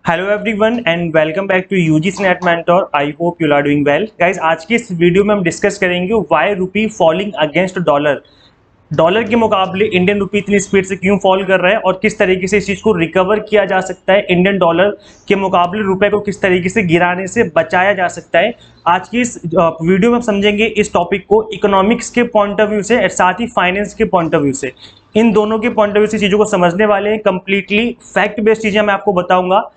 Hello everyone and welcome back to UGC NET mentor. I hope you are doing well guys. आज की इस video में हम discuss करेंगे व्हाई रूपी फॉलिंग अगेंस्ट डॉलर। डॉलर के मुकाबले इंडियन रूपी इतनी स्पीड से क्यों फॉल कर रहा है और किस तरीके से इस चीज को रिकवर किया जा सकता है। इंडियन डॉलर के मुकाबले रुपए को किस तरीके से गिराने से बचाया जा सकता है। आज की इस वीडियो में हम समझेंगे इस टॉपिक को इकोनॉमिक्स के पॉइंट ऑफ व्यू से और साथ ही फाइनेंस के पॉइंट ऑफ व्यू से। इन दोनों के पॉइंट ऑफ व्यू से चीजों को समझने वाले हैं। कंप्लीटली फैक्ट बेस्ड चीजें मैं आपको बताऊंगा।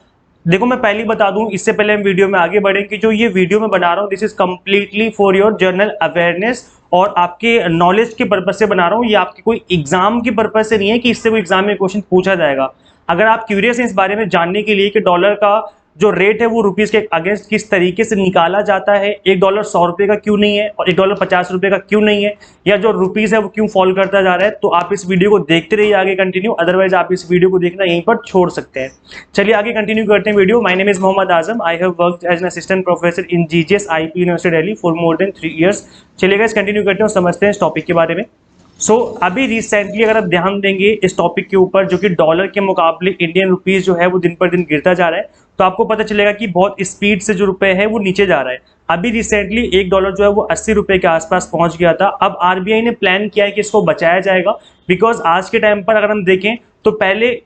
देखो, मैं पहले बता दूं इससे पहले हम वीडियो में आगे बढ़ें कि जो ये वीडियो मैं बना रहा हूं this is completely for your journal awareness और आपके नॉलेज के पर्पज से बना रहा हूं। ये आपके कोई एग्जाम के पर्पज से नहीं है कि इससे कोई एग्जाम में क्वेश्चन पूछा जाएगा। अगर आप क्यूरियस हैं इस बारे में जानने के लिए कि डॉलर का जो रेट है वो रुपीज के अगेंस्ट किस तरीके से निकाला जाता है, $1 100 का क्यों नहीं है और $1 50 का क्यों नहीं है, या जो रुपीज है वो क्यों फॉल करता जा रहा है, तो आप इस वीडियो को देखते रहिए आगे कंटिन्यू। अदरवाइज आप इस वीडियो को देखना यहीं पर छोड़ सकते हैं। चलिए आगे कंटिन्यू करते हैं video. My name is Mohammad Azam. I have worked as an assistant professor in GGS IP university Delhi for more than 3 years. चलिए गाइस कंटिन्यू करते हैं और समझते हैं इस टॉपिक के बारे में। अभी रिसेंटली अगर आप ध्यान देंगे इस टॉपिक के ऊपर, जो कि डॉलर के मुकाबले इंडियन रुपीस जो है वो दिन पर दिन गिरता जा रहा है, तो आपको पता चलेगा कि बहुत स्पीड से जो रुपए है वो नीचे जा रहा है। अभी रिसेंटली $1 जो है वो 80 रुपए के आसपास पहुंच गया था। अब आरबीआई ने प्लान किया है कि इसको बचाया जाएगा, बिकॉज आज के टाइम पर अगर हम देखें तो पहले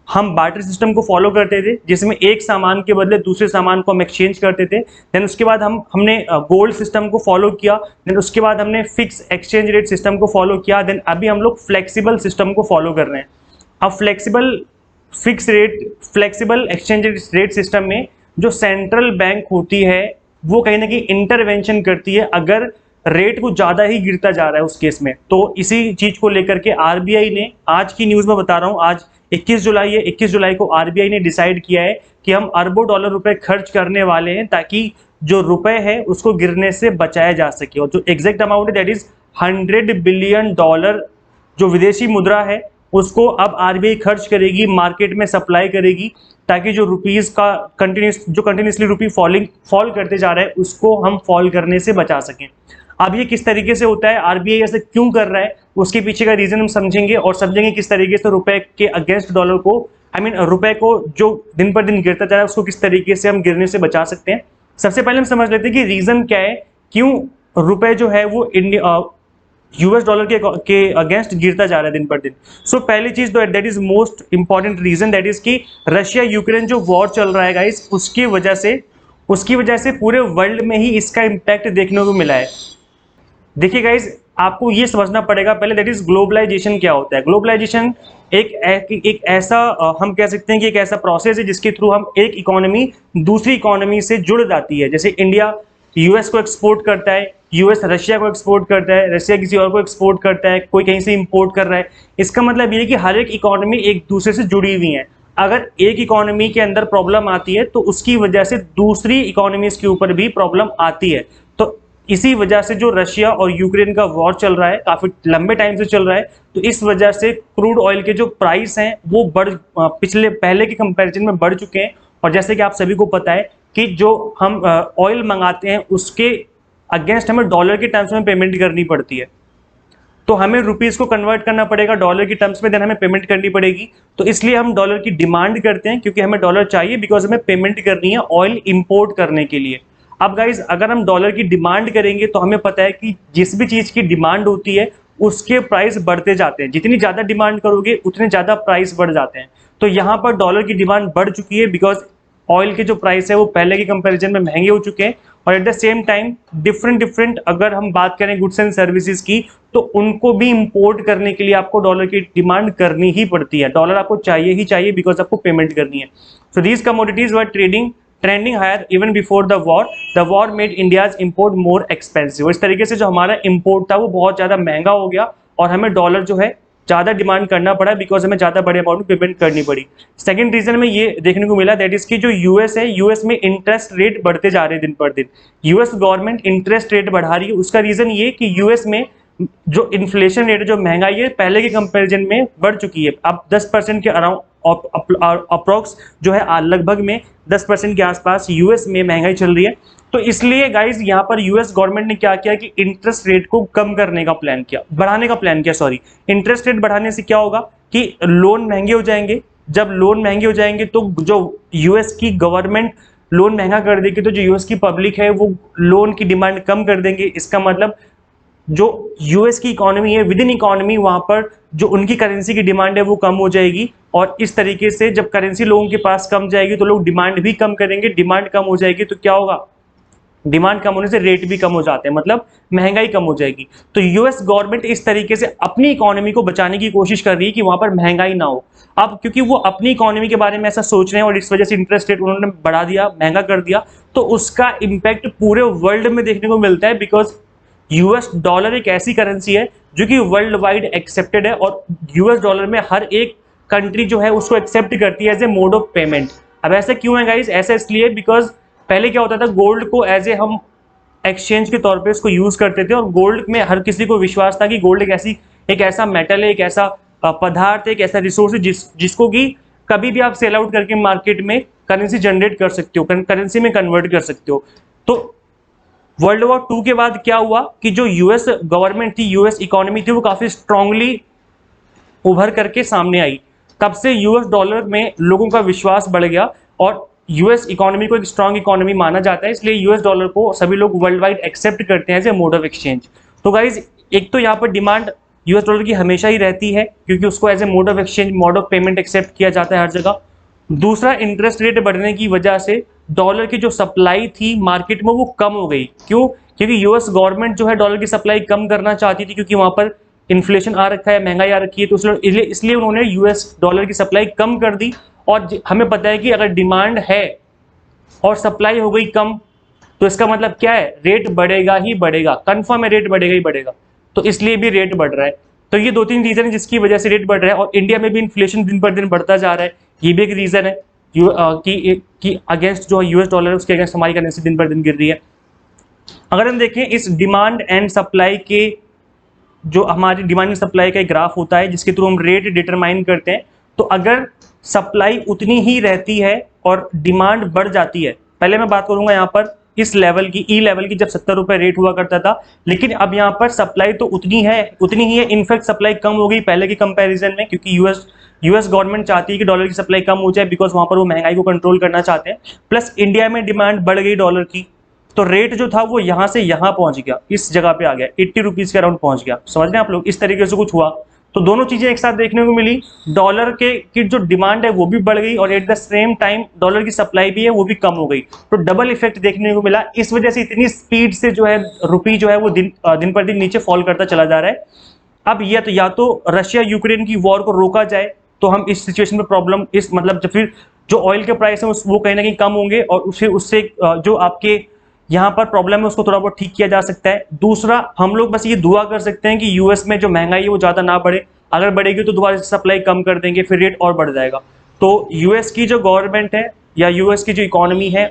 हम बार्टर सिस्टम को फॉलो करते थे जिसमें एक सामान के बदले दूसरे सामान को हम एक्सचेंज करते थे। देन उसके बाद हमने गोल्ड सिस्टम को फॉलो किया। देन उसके बाद हमने फिक्स एक्सचेंज रेट सिस्टम को फॉलो किया। देन अभी हम लोग फ्लेक्सिबल सिस्टम को फॉलो कर रहे हैं। अब फ्लेक्सिबल एक्सचेंज रेट सिस्टम में जो सेंट्रल बैंक होती है वो कहीं ना कहीं इंटरवेंशन करती है अगर रेट को ज्यादा ही गिरता जा रहा है उस केस में। तो इसी चीज को लेकर के आरबीआई ने, आज की न्यूज में बता रहा हूं, आज 21 जुलाई है, 21 जुलाई को आरबीआई ने डिसाइड किया है कि हम अरबों डॉलर रुपए खर्च करने वाले हैं ताकि जो रुपए है उसको गिरने से बचाया जा सके। और जो एग्जैक्ट अमाउंट है दैट इज $100 बिलियन जो विदेशी मुद्रा है उसको अब आरबीआई खर्च करेगी, मार्केट में सप्लाई करेगी, ताकि जो रुपीज का कंटिन्यूसली रुपी फॉल करते जा रहा है उसको हम फॉल करने से बचा सकें। अब ये किस तरीके से होता है, आरबीआई ऐसे क्यों कर रहा है, उसके पीछे का रीजन हम समझेंगे और समझेंगे किस तरीके से रुपए के अगेंस्ट डॉलर को, रुपए को जो दिन पर दिन गिरता जा रहा है उसको किस तरीके से हम गिरने से बचा सकते हैं। सबसे पहले हम समझ लेते हैं कि रीजन क्या है, क्यों रुपए जो है वो यूएस डॉलर के अगेंस्ट गिरता जा रहा है दिन पर दिन। पहली चीज तो that is most important reason, that is कि रशिया यूक्रेन जो वॉर चल रहा है गाइस, उसकी वजह से पूरे वर्ल्ड में ही इसका इंपैक्ट देखने को मिला है। देखिए गाइज, आपको ये समझना पड़ेगा पहले दैट इज ग्लोबलाइजेशन क्या होता है। ग्लोबलाइजेशन एक ऐसा हम कह सकते हैं कि एक ऐसा प्रोसेस है जिसके थ्रू हम एक इकोनॉमी दूसरी इकोनॉमी से जुड़ जाती है। जैसे इंडिया यूएस को एक्सपोर्ट करता है, यूएस रशिया को एक्सपोर्ट करता है, रशिया किसी और को एक्सपोर्ट करता है, कोई कहीं से इंपोर्ट कर रहा है। इसका मतलब ये है कि हर एक इकोनॉमी एक दूसरे से जुड़ी हुई है। अगर एक इकोनॉमी के अंदर प्रॉब्लम आती है तो उसकी वजह से दूसरी इकोनॉमीज के ऊपर भी प्रॉब्लम आती है। तो इसी वजह से जो रशिया और यूक्रेन का वॉर चल रहा है, काफी लंबे टाइम से चल रहा है, तो इस वजह से क्रूड ऑयल के जो प्राइस हैं वो पहले के कंपैरिजन में बढ़ चुके हैं। और जैसे कि आप सभी को पता है कि जो हम ऑयल मंगाते हैं उसके अगेंस्ट हमें डॉलर के टर्म्स में पेमेंट करनी पड़ती है। तो हमें रुपीस को कन्वर्ट करना पड़ेगा डॉलर की टर्म्स में, देन हमें पेमेंट करनी पड़ेगी। तो इसलिए हम डॉलर की डिमांड करते हैं क्योंकि हमें डॉलर चाहिए, बिकॉज हमें पेमेंट करनी है ऑयल इंपोर्ट करने के लिए। अब गाइज, अगर हम डॉलर की डिमांड करेंगे तो हमें पता है कि जिस भी चीज की डिमांड होती है उसके प्राइस बढ़ते जाते हैं। जितनी ज्यादा डिमांड करोगे उतने ज्यादा प्राइस बढ़ जाते हैं। तो यहाँ पर डॉलर की डिमांड बढ़ चुकी है बिकॉज ऑयल के जो प्राइस है वो पहले के कंपैरिजन में महंगे हो चुके हैं। और at the same time different अगर हम बात करें गुड्स एंड सर्विसेज की, तो उनको भी इंपोर्ट करने के लिए आपको डॉलर की डिमांड करनी ही पड़ती है। डॉलर आपको चाहिए ही चाहिए बिकॉज आपको पेमेंट करनी है। So these commodities were trending higher even before the war made India's import more expensive. इस तरीके से जो हमारा इंपोर्ट था वो बहुत ज्यादा महंगा हो गया और हमें डॉलर जो है ज्यादा डिमांड करना पड़ा बिकॉज हमें ज्यादा बड़े अमाउंट में पेमेंट करनी पड़ी। सेकंड रीजन में ये देखने को मिला दैट इज कि जो यूएस है, यूएस में इंटरेस्ट रेट बढ़ते जा रहे हैं दिन पर दिन। यूएस गवर्नमेंट इंटरेस्ट रेट बढ़ा रही है। उसका रीजन ये कि यूएस में जो इन्फ्लेशन रेट, जो महंगाई है, पहले के कंपैरिजन में बढ़ चुकी है। अब 10% के अराउंड अप्रोक्स जो है, लगभग में 10% के आसपास यूएस में महंगाई चल रही है। तो इसलिए गाइज यहाँ पर यूएस गवर्नमेंट ने क्या किया कि इंटरेस्ट रेट को कम करने का प्लान किया, बढ़ाने का प्लान किया। इंटरेस्ट रेट बढ़ाने से क्या होगा कि लोन महंगे हो जाएंगे, जब लोन महंगे हो जाएंगे तो जो यूएस की गवर्नमेंट लोन महंगा कर देगी तो जो यूएस की पब्लिक है वो लोन की डिमांड कम कर देंगे। इसका मतलब जो यूएस की इकोनॉमी है, विद इन इकोनॉमी वहां पर जो उनकी करेंसी की डिमांड है वो कम हो जाएगी, और इस तरीके से जब करेंसी लोगों के पास कम जाएगी तो लोग डिमांड भी कम करेंगे। डिमांड कम हो जाएगी तो क्या होगा, डिमांड कम होने से रेट भी कम हो जाते हैं, मतलब महंगाई कम हो जाएगी। तो यूएस गवर्नमेंट इस तरीके से अपनी इकोनॉमी को बचाने की कोशिश कर रही है कि वहां पर महंगाई ना हो। अब क्योंकि वो अपनी इकोनॉमी के बारे में ऐसा सोच रहे हैं और इस वजह से इंटरेस्ट रेट उन्होंने बढ़ा दिया, महंगा कर दिया, तो उसका इंपैक्ट पूरे वर्ल्ड में देखने को मिलता है। बिकॉज यूएस डॉलर एक ऐसी करेंसी है जो कि वर्ल्ड वाइड एक्सेप्टेड है, और यूएस डॉलर में हर एक कंट्री जो है उसको एक्सेप्ट करती है as a mode of payment. अब ऐसा क्यों है गाइस, ऐसा इसलिए बिकॉज पहले क्या होता था, गोल्ड को एज ए हम एक्सचेंज के तौर पे इसको यूज करते थे, और गोल्ड में हर किसी को विश्वास था कि गोल्ड एक ऐसा मेटल है, एक ऐसा पदार्थ है, एक ऐसा रिसोर्स है जिसको कि कभी भी आप सेल आउट करके मार्केट में करेंसी जनरेट कर सकते हो, करेंसी में कन्वर्ट कर सकते हो। तो वर्ल्ड वॉर 2 के बाद क्या हुआ कि जो यूएस गवर्नमेंट थी, यूएस इकोनॉमी थी, वो काफी स्ट्रांगली उभर करके सामने आई। तब से यूएस डॉलर में लोगों का विश्वास बढ़ गया और यूएस इकोनॉमी को एक स्ट्रांग इकोनॉमी माना जाता है, इसलिए यूएस डॉलर को सभी लोग वर्ल्ड वाइड एक्सेप्ट करते हैं as a mode of exchange. तो गाइज एक तो यहाँ पर डिमांड यूएस डॉलर की हमेशा ही रहती है क्योंकि उसको as a mode of exchange, mode of payment accept किया जाता है हर जगह। दूसरा, इंटरेस्ट रेट बढ़ने की वजह से डॉलर की जो सप्लाई थी मार्केट में वो कम हो गई। क्यों? क्योंकि यूएस गवर्नमेंट जो है डॉलर की सप्लाई कम करना चाहती थी, क्योंकि वहां पर इन्फ्लेशन आ रखा है, महंगाई आ रखी है, तो इसलिए उन्होंने यूएस डॉलर की सप्लाई कम कर दी। और हमें पता है कि अगर डिमांड है और सप्लाई हो गई कम, तो इसका मतलब क्या है, रेट बढ़ेगा ही बढ़ेगा, कंफर्म है, रेट बढ़ेगा ही बढ़ेगा। तो इसलिए भी रेट बढ़ रहा है। तो ये 2-3 रीजन है जिसकी वजह से रेट बढ़ रहा है। और इंडिया में भी इन्फ्लेशन दिन पर दिन बढ़ता जा रहा है, ये भी एक रीजन है कि अगेंस्ट जो यूएस डॉलर है उसके अगेंस्ट हमारी करेंसी दिन पर दिन गिर रही है। अगर हम देखें इस डिमांड एंड सप्लाई के, जो हमारी डिमांड एंड सप्लाई का एक ग्राफ होता है जिसके थ्रू हम रेट डिटरमाइन करते हैं, तो अगर सप्लाई उतनी ही रहती है और डिमांड बढ़ जाती है, पहले मैं बात करूंगा यहाँ पर इस लेवल की, ई लेवल की, जब 70 रुपए रेट हुआ करता था, लेकिन अब यहाँ पर सप्लाई तो उतनी ही है, इनफैक्ट सप्लाई कम हो गई पहले के कंपैरिजन में, क्योंकि यूएस गवर्नमेंट चाहती है कि डॉलर की सप्लाई कम हो जाए, बिकॉज वहां पर वो महंगाई को कंट्रोल करना चाहते हैं। प्लस इंडिया में डिमांड बढ़ गई डॉलर की, तो रेट जो था वो यहां से यहां पहुंच गया, इस जगह पे आ गया, 80 रुपीज के अराउंड पहुंच गया। समझ रहे हैं आप लोग, इस तरीके से कुछ हुआ। तो दोनों चीजें एक साथ देखने को मिली, डॉलर की जो डिमांड है वो भी बढ़ गई और at the same time dollar की सप्लाई भी है वो भी कम हो गई। तो डबल इफेक्ट देखने को मिला। इस वजह से इतनी स्पीड से जो है रुपी जो है वो दिन पर दिन नीचे फॉल करता चला जा रहा है। अब या तो रशिया यूक्रेन की वॉर को रोका जाए तो हम इस सिचुएशन में प्रॉब्लम, इस मतलब जब फिर जो ऑयल के प्राइस है वो कहीं ना कहीं कम होंगे और फिर उससे जो आपके यहाँ पर प्रॉब्लम है उसको थोड़ा बहुत ठीक किया जा सकता है। दूसरा, हम लोग बस ये दुआ कर सकते हैं कि यूएस में जो महंगाई है वो ज्यादा ना बढ़े, अगर बढ़ेगी तो दोबारा सप्लाई कम कर देंगे, फिर रेट और बढ़ जाएगा। तो यूएस की जो गवर्नमेंट है या यूएस की जो इकोनॉमी है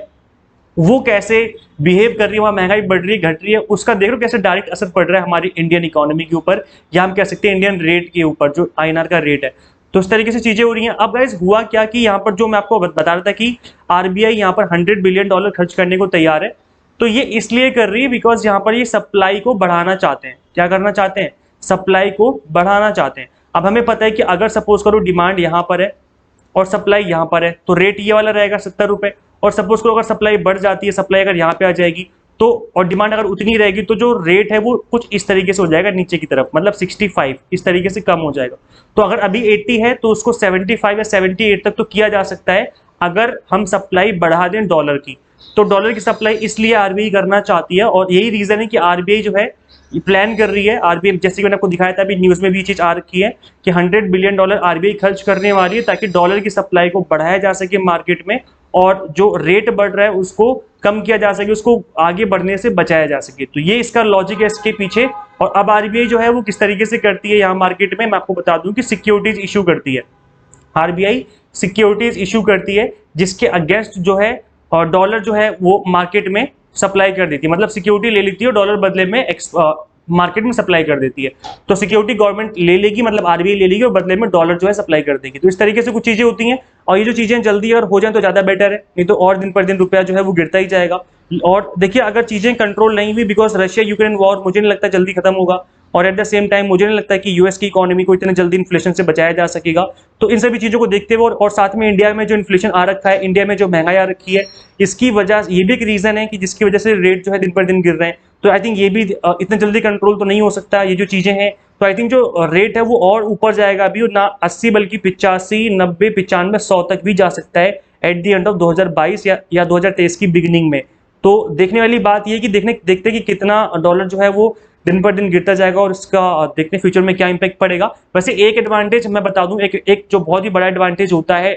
वो कैसे बिहेव कर रही है, वहां महंगाई बढ़ रही है, घट रही है, उसका देख लो कैसे डायरेक्ट असर पड़ रहा है हमारी इंडियन इकोनॉमी के ऊपर, या हम कह सकते हैं इंडियन रेट के ऊपर, जो आईएनआर का रेट है। तो इस तरीके से चीजें हो रही हैं। अब गाइस हुआ क्या कि यहाँ पर जो मैं आपको बता रहा था कि आरबीआई यहाँ पर $100 बिलियन खर्च करने को तैयार है, तो ये इसलिए कर रही है बिकॉज यहाँ पर ये सप्लाई को बढ़ाना चाहते हैं। क्या करना चाहते हैं? सप्लाई को बढ़ाना चाहते हैं। अब हमें पता है कि अगर सपोज करो डिमांड यहाँ पर है और सप्लाई यहाँ पर है, तो रेट ये वाला रहेगा 70 रुपए। और सपोज करो अगर सप्लाई बढ़ जाती है, सप्लाई अगर यहाँ पे आ जाएगी तो, और डिमांड अगर उतनी रहेगी, तो जो रेट है वो कुछ इस तरीके से हो जाएगा नीचे की तरफ, मतलब 65 इस तरीके से कम हो जाएगा। तो अगर अभी 80 है तो उसको 75 या 78 तक तो किया जा सकता है अगर हम सप्लाई बढ़ा दें डॉलर की। तो डॉलर की सप्लाई इसलिए आरबीआई करना चाहती है, और यही रीजन है कि आरबीआई जो है प्लान कर रही है। आरबीआई, जैसे कि मैंने आपको दिखाया था, अभी न्यूज में भी ये चीज आ रखी है कि $100 बिलियन आरबीआई खर्च करने वाली है ताकि डॉलर की सप्लाई को बढ़ाया जा सके मार्केट में, और जो रेट बढ़ रहा है उसको कम किया जा सके, उसको आगे बढ़ने से बचाया जा सके। तो ये इसका लॉजिक है इसके पीछे। और अब आरबीआई जो है वो किस तरीके से करती है यहाँ मार्केट में, मैं आपको बता दूं कि सिक्योरिटीज इशू करती है। आरबीआई सिक्योरिटीज इशू करती है जिसके अगेंस्ट जो है और डॉलर जो है वो मार्केट में सप्लाई कर देती है, मतलब सिक्योरिटी ले लेती है और डॉलर बदले में मार्केट में सप्लाई कर देती है। तो सिक्योरिटी गवर्नमेंट ले लेगी, मतलब आरबीआई ले लेगी और बदले में डॉलर जो है सप्लाई कर देगी। तो इस तरीके से कुछ चीजें होती हैं, और ये जो चीजें जल्दी और हो जाए तो ज्यादा बेटर है, नहीं तो और दिन पर दिन रुपया जो है वो गिरता ही जाएगा। और देखिए अगर चीजें कंट्रोल नहीं हुई, बिकॉज रशिया यूक्रेन वॉर मुझे नहीं लगता जल्दी खत्म होगा, और एट द सेम टाइम मुझे नहीं लगता कि यूएस की इकोनॉमी को इतने जल्दी इन्फ्लेशन से बचाया जा सकेगा। तो इन सभी चीजों को देखते हुए और साथ में इंडिया में जो इन्फ्लेशन आ रखा है, इंडिया में जो महंगाई आ रखी है, इसकी वजह ये भी एक रीजन है कि जिसकी वजह से रेट जो है दिन पर दिन गिर रहे हैं। तो आई थिंक ये भी इतने जल्दी कंट्रोल तो नहीं हो सकता ये जो चीजें हैं। तो आई थिंक जो रेट है वो और ऊपर जाएगा अभी, और ना 80 बल्कि 85, 90, 95, 100 तक भी जा सकता है एट द एंड ऑफ 2022 या 2023 की बिगिनिंग में। तो देखने वाली बात ये कि देखते कि कितना डॉलर जो है वो दिन पर दिन गिरता जाएगा, और इसका देखते फ्यूचर में क्या इंपैक्ट पड़ेगा। वैसे एक एडवांटेज मैं बता दूं, एक जो बहुत ही बड़ा एडवांटेज होता है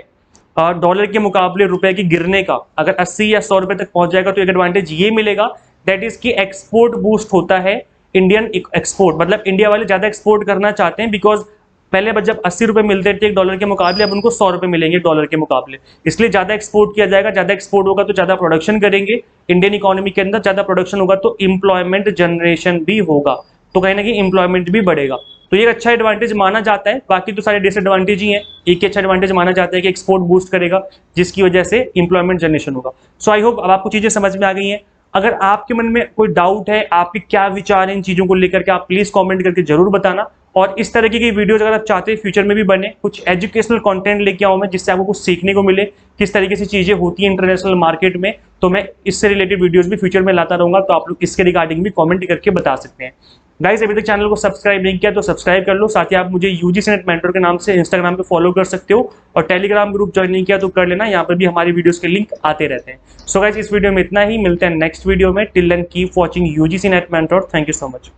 डॉलर के मुकाबले रुपए की गिरने का, अगर 80 या 100 रुपए तक पहुंच जाएगा तो एक एडवांटेज ये मिलेगा, दैट इज कि एक्सपोर्ट बूस्ट होता है। इंडियन एक्सपोर्ट मतलब इंडिया वाले ज्यादा एक्सपोर्ट करना चाहते हैं, बिकॉज पहले जब 80 रुपए मिलते थे एक डॉलर के मुकाबले, अब उनको 100 रुपए मिलेंगे डॉलर के मुकाबले, इसलिए ज्यादा एक्सपोर्ट किया जाएगा। ज्यादा एक्सपोर्ट होगा तो ज्यादा प्रोडक्शन करेंगे इंडियन इकोनॉमी के अंदर, ज्यादा प्रोडक्शन होगा तो इंप्लॉयमेंट जनरेशन भी होगा, तो कहीं ना कहीं इंप्लॉयमेंट भी बढ़ेगा। तो ये एक अच्छा एडवांटेज माना जाता है, बाकी तो सारे डिसएडवांटेज ही हैं। एक अच्छा एडवांटेज माना जाता है कि एक्सपोर्ट बूस्ट करेगा जिसकी वजह से इंप्लॉयमेंट जनरेशन होगा। सो आई होप अब आपको चीजें समझ में आ गई हैं। अगर आपके मन में कोई डाउट है, आपके क्या विचार हैं इन चीजों को लेकर के, आप प्लीज कमेंट करके जरूर बताना। और इस तरह की वीडियोज अगर आप चाहते हैं फ्यूचर में भी बने, कुछ एजुकेशनल कंटेंट लेके आऊं मैं जिससे आपको कुछ सीखने को मिले, किस तरीके से चीजें होती हैं इंटरनेशनल मार्केट में, तो मैं इससे रिलेटेड वीडियोस भी फ्यूचर में लाता रहूंगा। तो आप लोग इसके रिगार्डिंग भी कमेंट करके बता सकते हैं। गाइस अभी तक चैनल को सब्सक्राइब नहीं किया तो सब्सक्राइब कर लो, साथ ही आप मुझे यूजीसी नेट मेंटर के नाम से इंस्टाग्राम पे फॉलो कर सकते हो, और टेलीग्राम ग्रुप ज्वाइन नहीं किया तो कर लेना, यहाँ पर भी हमारी वीडियोस के लिंक आते रहते हैं। सो गाइस इस वीडियो में इतना ही, मिलते हैं नेक्स्ट वीडियो में। Till then keep watching UGC NET mentor. Thank you so much.